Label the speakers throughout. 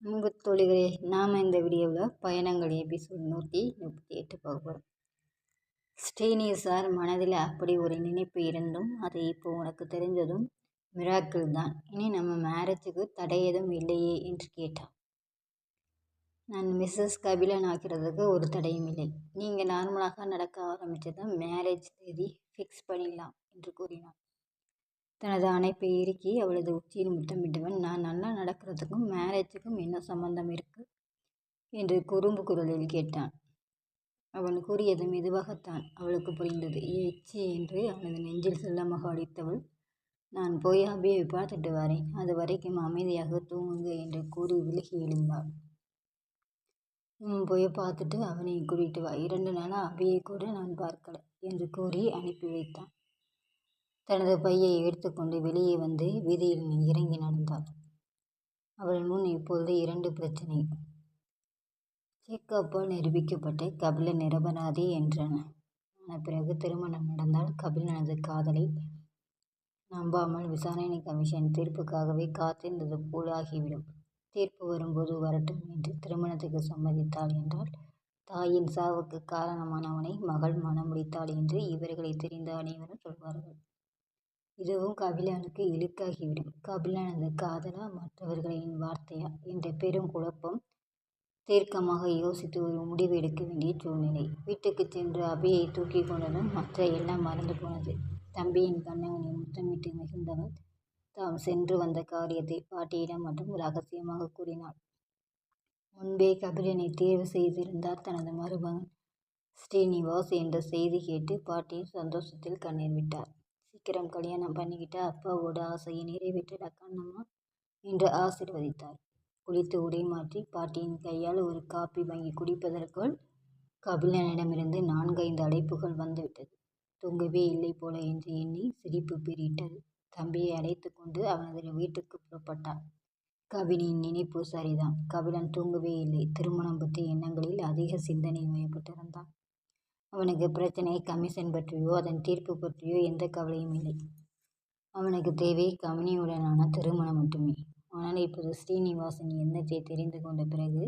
Speaker 1: அன்பு தோழிகளே, நாம் இந்த வீடியோவில் பயணங்கள் எபிசோட் 138 பார்க்க போகிறோம். ஸ்ரீனி சார் மனதில் அப்படி ஒரு நினைப்பு இருந்தும் அது இப்போ உனக்கு தெரிஞ்சதும் மிராக்கிள் தான். இனி நம்ம மேரேஜுக்கு தடை எதுவும் இல்லையே என்று கேட்டான். நான் மிஸ்ஸஸ் கபிலன் ஆகிறதுக்கு ஒரு தடையும் இல்லை. நீங்கள் நார்மலாக நடக்க ஆரம்பித்ததும் மேரேஜ் தேதி ஃபிக்ஸ் பண்ணிடலாம் என்று கூறினான். தனது அணைப்பை இறுக்கி அவளது உச்சியில் முத்தமிட்டவன், நான் நல்லா நடக்கிறதுக்கும் மேரேஜுக்கும் என்ன சம்பந்தம் இருக்கு என்று குறும்பு குரலில் கேட்டான். அவன் கூறியது மெதுவாகத்தான் அவளுக்கு புரிந்தது. ஏச்சி என்று அவனது நெஞ்சில் செல்லமாக அடித்தவள், நான் போய் அபியை பார்த்துட்டு வரேன், அது வரைக்கும் அமைதியாக தூங்குங்க என்று கூறி விலகி எழுந்தாள். போய் பார்த்துட்டு அவனை கூட்டிட்டு வா, 2 நாளாக அபியை கூட நான் பார்க்கல என்று கூறி அனுப்பி வைத்தான். தனது பையை எடுத்துக்கொண்டு வெளியே வந்து வீதியில் இறங்கி நடந்தாள். அவள் முன் இப்பொழுது 2 பிரச்சனை. சேக்கப்பால் நிரூபிக்கப்பட்ட கபிலன் நிரபராதி என்றன. ஆன பிறகு திருமணம் நடந்தால் கபிலனது காதலை நம்பாமல் விசாரணை கமிஷன் தீர்ப்புக்காகவே காத்திருந்தது போல் ஆகிவிடும். தீர்ப்பு வரும்போது வரட்டும் என்று திருமணத்துக்கு சம்மதித்தாள் என்றால் தாயின் சாவுக்கு காரணமானவனை மகள் மனம் முடித்தாள் என்று இவர்களை தெரிந்த அனைவரும் சொல்வார்கள். இதுவும் கபிலனுக்கு இழுக்காகிவிடும். கபிலனது காதலா மற்றவர்களின் வார்த்தையா என்ற பெரும் குழப்பம். தீர்க்கமாக யோசித்து ஒரு முடிவு எடுக்க வேண்டிய சூழ்நிலை. வீட்டுக்கு சென்று அபியை தூக்கி கொண்டதும் மற்ற எல்லாம் மறந்து போனது. தம்பியின் கண்ணவனை முத்தமிட்டு மகிழ்ந்தவள் தாம் சென்று வந்த காரியத்தை பாட்டியிடம் மட்டும் ரகசியமாக கூறினாள். முன்பே கபிலனை தேர்வு செய்திருந்தார் தனது மருமகன் ஸ்ரீனிவாஸ் என்ற செய்தி கேட்டு பாட்டி சந்தோஷத்தில் கண்ணீர் விட்டார். சீக்கிரம் கல்யாணம் பண்ணிக்கிட்ட அப்பாவோட ஆசையை நிறைவேற்றடா கண்ணம்மா என்று ஆசீர்வதித்தார். குளித்து உடை மாற்றி பாட்டியின் கையால் ஒரு காப்பி வாங்கி குடிப்பதற்குள் கபிலனிடமிருந்து 4-5 அழைப்புகள் வந்துவிட்டது. தூங்கவே இல்லை போல என்று எண்ணி சிரிப்பு பீறிட்டது. தம்பியை அழைத்து கொண்டு அவனது வீட்டுக்கு புறப்பட்டான். கபிலின் நினைப்பு சரிதான். கபிலன் தூங்கவே இல்லை. திருமணம் பற்றிய எண்ணங்களில் அதிக சிந்தனை வயப்பட்டிருந்தான். அவனுக்கு பிரச்சனை கமிஷன் பற்றியோ அதன் தீர்ப்பு பற்றியோ எந்த கவலையும் இல்லை. அவனுக்கு தேவை கமினியுடனான திருமணம் மட்டுமே. ஆனால் இப்போது ஸ்ரீனிவாசன் எண்ணத்தை தெரிந்து கொண்ட பிறகு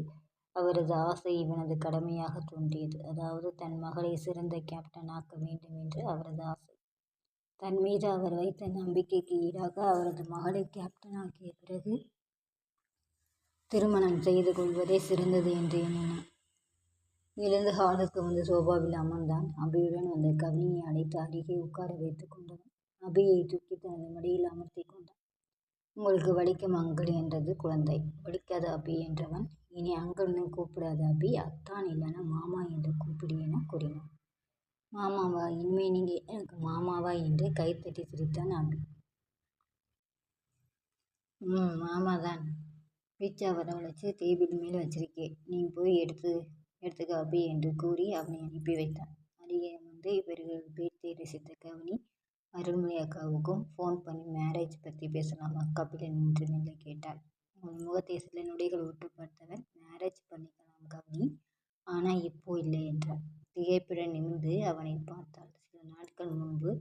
Speaker 1: அவரது ஆசை இவனது கடமையாக தோன்றியது. அதாவது தன் மகளை சிறந்த கேப்டன் ஆக்க வேண்டும் என்று அவரது ஆசை. தன் மீது அவர் வைத்த நம்பிக்கைக்கு ஈடாக அவரது மகளை கேப்டன் ஆக்கிய பிறகு திருமணம் செய்து கொள்வதே சிறந்தது என்று எண்ணினான். எழுந்து ஹாலுக்கு வந்து சோபாவில் அமர்ந்தான். அபியுடன் வந்த கவினியை அழைத்து அருகே உட்கார வைத்து கொண்டவன் அபியை தூக்கி தனது மடியில் அமர்த்தி கொண்டான். உங்களுக்கு வலிக்கும் அங்கிள் என்றது குழந்தை. வலிக்காத அபி என்றவன், இனி அங்கிள்னு கூப்பிடாத அபி, அத்தான் இல்லைன்னா மாமா என்று கூப்பிடு என கூறினான். மாமாவா? இனிமே நீங்க எனக்கு மாமாவா என்று கைத்தட்டி சிரித்தான் அபி. மாமாதான். பீட்சா வரவழைச்சு டேபிள் மேல் வச்சிருக்கேன், நீ போய் எடுத்துக்க அபி என்று கூறி அவனை அனுப்பி வைத்தான். அருகே வந்து இவர்கள் பேச்சை ரசித்த கவினி அருள்மொழி அக்காவுக்கும் ஃபோன் பண்ணி மேரேஜ் பற்றி பேசலாமா கபிலன் என்று மெல்ல கேட்டாள். அவன் முகத்தை சில நொடிகள் உற்று பார்த்தவன், மேரேஜ் பண்ணிக்கலாம் கவினி, ஆனால் இப்போ இல்லை என்றாள். திகைப்புடன் நிமிர்ந்து அவனை பார்த்தாள். சில நாட்கள் முன்பு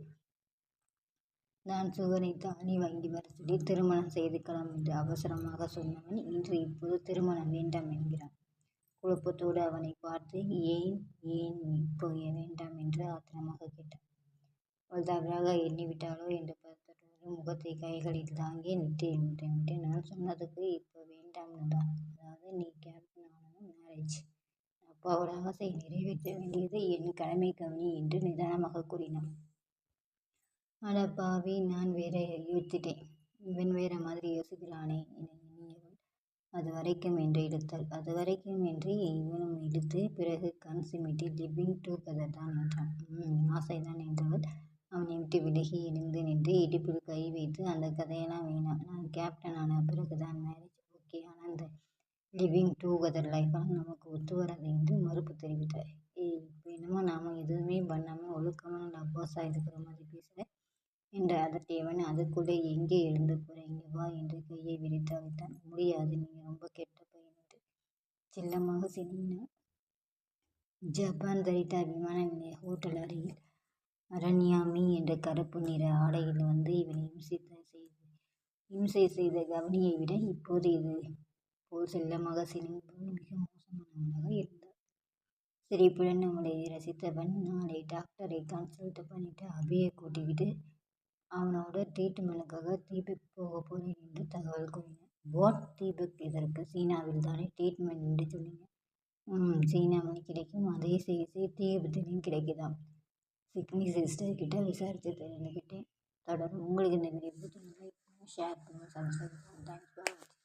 Speaker 1: நான் சுகனை தாலி வாங்கி வர சொல்லி திருமணம் செய்துக்கலாம் என்று அவசரமாக சொன்னவன் இன்று இப்போது திருமணம் வேண்டாம் என்கிறான். குழப்பத்தோடு அவனை பார்த்து ஏன் இப்போ வேண்டாம் என்று ஆத்திரமாக கேட்டான். அவள் தவறாக எண்ணிவிட்டாளோ என்று பதட்டத்தோடு முகத்தை கைகளில் தாங்கி நிறுத்திவிட்டு, நான் சொன்னதுக்கு இப்போ வேண்டாம்னுடா. அதாவது நீ கேப்டன் ஆனதும் மேரேஜ். அப்பாவோட ஆசையை நிறைவேற்ற வேண்டியது என் கடமை கவினி என்று நிதானமாக கூறினான். அட பாவி, நான் வேற யோசிச்சிட்டேன், இவன் வேற மாதிரி யோசிக்கிறானே என எண்ணியவள் அது வரைக்கும் என்று இழுத்தாள். அது வரைக்கும் என்று இவனும் இழுத்து பிறகு கண் சிமிட்டி லிவிங் டுகெதர் தான் என்றான். ஆசைதான் என்றவள் அவனை விட்டு விலகி எழுந்து நின்று இடுப்பில் கை வைத்து, அந்த கதையெல்லாம் வேணாம், நான் கேப்டன் ஆன பிறகுதான் மேரேஜ் ஓகே, ஆனால் இந்த லிவிங் டுகெதர் லைஃப்லாம் நமக்கு ஒத்து வராது என்று மறுப்பு தெரிவித்தார். இப்போ என்னமோ நாம எதுவுமே பண்ணாமல் ஒழுக்கமான டப்பாஸா இருக்கிற மாதிரி பேசுகிற என்று அதட்டியவன் அதுக்குள்ளே எங்கே எழுந்து போற, இங்கே வா என்று கையை விரித்து அழைத்தான். முடியாது, நீங்க ரொம்ப கெட்ட பையன் என்று செல்லமாக சினினான். ஜப்பான் தரிதா விமான நிலைய ஹோட்டல் அருகில் அரண்யாமி என்ற கருப்பு நிற ஆடையில் வந்து இவனை இம்சை செய்த கவனியை விட இப்போது இது போல் செல்ல மகசினின் போல் மிக மோசமானவனாக இருந்தார். சிரிப்புடன் நம்மளை ரசித்தவன் நாளை டாக்டரை கன்சல்ட் பண்ணிட்டு அபியை கூட்டிக்கிட்டு அவனோட ட்ரீட்மெண்ட்டுக்காக தீபக் போக போறேன் என்று தகவல் கூறினான். வாட் தீபக், இதற்கு சீனாவில் தானே ட்ரீட்மெண்ட் என்று சொன்னீங்க? சீனாவில் கிடைக்கும் அதே சிகிச்சை தீபத்திலையும் கிடைக்குதாம். சிக்னி சிஸ்டர் கிட்ட விசாரித்து தெரிஞ்சுக்கிட்டேன். தொடரும். உங்களுக்கு இந்த வீடியோ பிடிச்சிருந்தா லைக் பண்ணுங்கள், ஷேர் பண்ணுங்கள், சப்ஸ்கிரைப் பண்ணுங்கள். தேங்க்ஸ் ஃபார் வாட்சிங்.